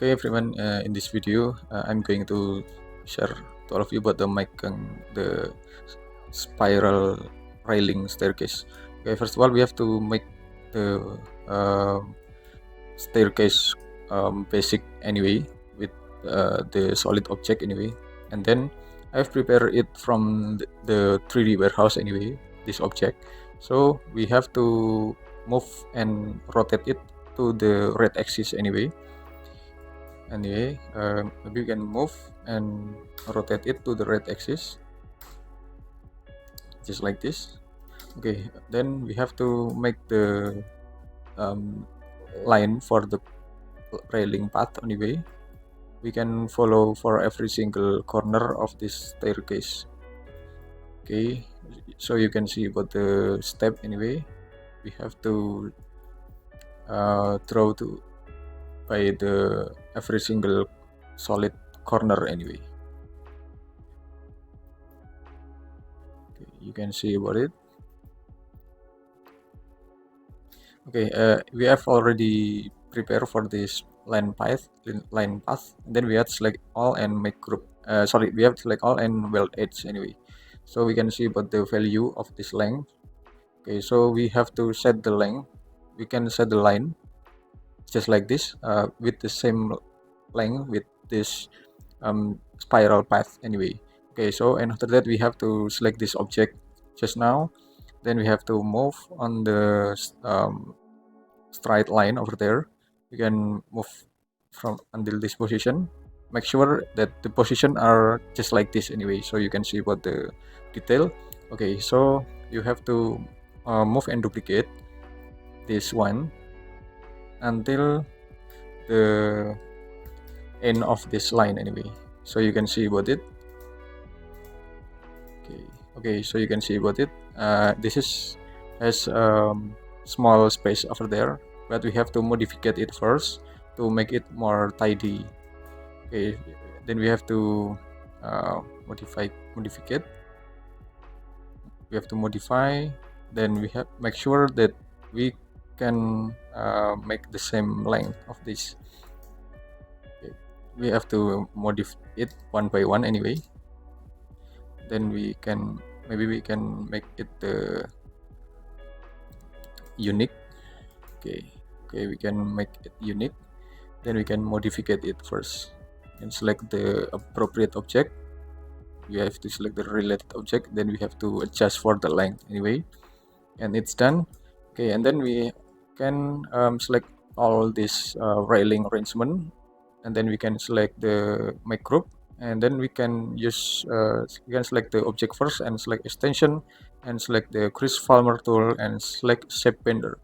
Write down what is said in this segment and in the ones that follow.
Okay everyone, in this video I'm going to share to all of you about the spiral railing staircase. Okay, first of all we have to make the staircase basic anyway with the solid object anyway, and then I've prepared it from the 3D warehouse anyway, this object. So we have to move and rotate it to the red axis anyway. Maybe we can move and rotate it to the red axis just like this. Okay, then we have to make the line for the railing path anyway. We can follow for every single corner of this staircase. Okay, so you can see about the step anyway. We have to draw to by the every single solid corner anyway. Okay, you can see about it. Okay, we have already prepared for this line path. Then we have to select all and make group. We have to select all and weld edge anyway. So we can see about the value of this length. Okay, so we have to set the length. We can set the line just like this with the same length with this spiral path anyway. Okay, so and after that we have to select this object just now. Then we have to move on the straight line over there. You can move from until this position. Make sure that the position are just like this anyway, so you can see about the detail. Okay, so you have to move and duplicate this one until the end of this line anyway, so you can see about it. Okay, so you can see about it. This has small space over there, but we have to modify it first to make it more tidy. Okay, then we have to modify it. We have to modify, then we have make sure that we can make the same length of this. Okay, we have to modify it one by one anyway. Then we can make it unique. Okay, we can make it unique. Then we can modify it first and select the appropriate object. We have to select the related object, then we have to adjust for the length anyway, and it's done. Okay, and then we can select all this railing arrangement, and then we can select the make group, and then we can use we can select the object first and select extension and select the Chris Palmer tool and select shape bender.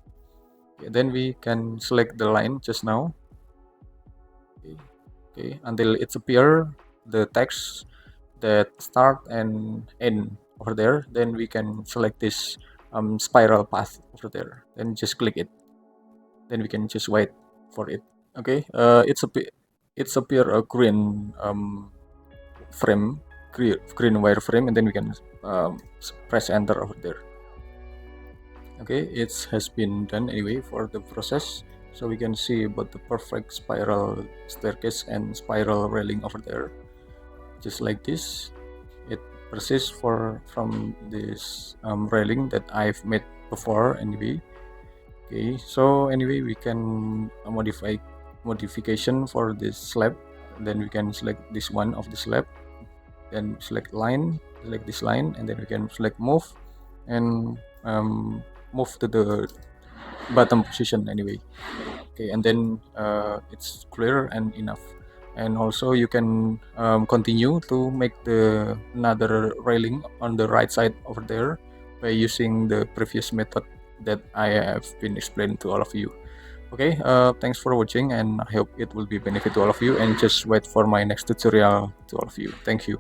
Okay, then we can select the line just now. Okay, until it's appear the text that start and end over there. Then we can select this spiral path over there, then just click it, then we can just wait for it. Okay, it's appear a green frame, green wireframe, and then we can press enter over there. Okay, it has been done anyway for the process, so we can see about the perfect spiral staircase and spiral railing over there, just like this. It persists from this railing that I've made before anyway. Okay, so anyway we can modification for this slab. Then we can select this one of the slab, then select line, select this line, and then we can select move and move to the bottom position anyway. Okay, and then it's clear and enough. And also you can continue to make the another railing on the right side over there by using the previous method that I have been explained to all of you. Okay, thanks for watching, and I hope it will be benefit to all of you, and just wait for my next tutorial to all of you. Thank you.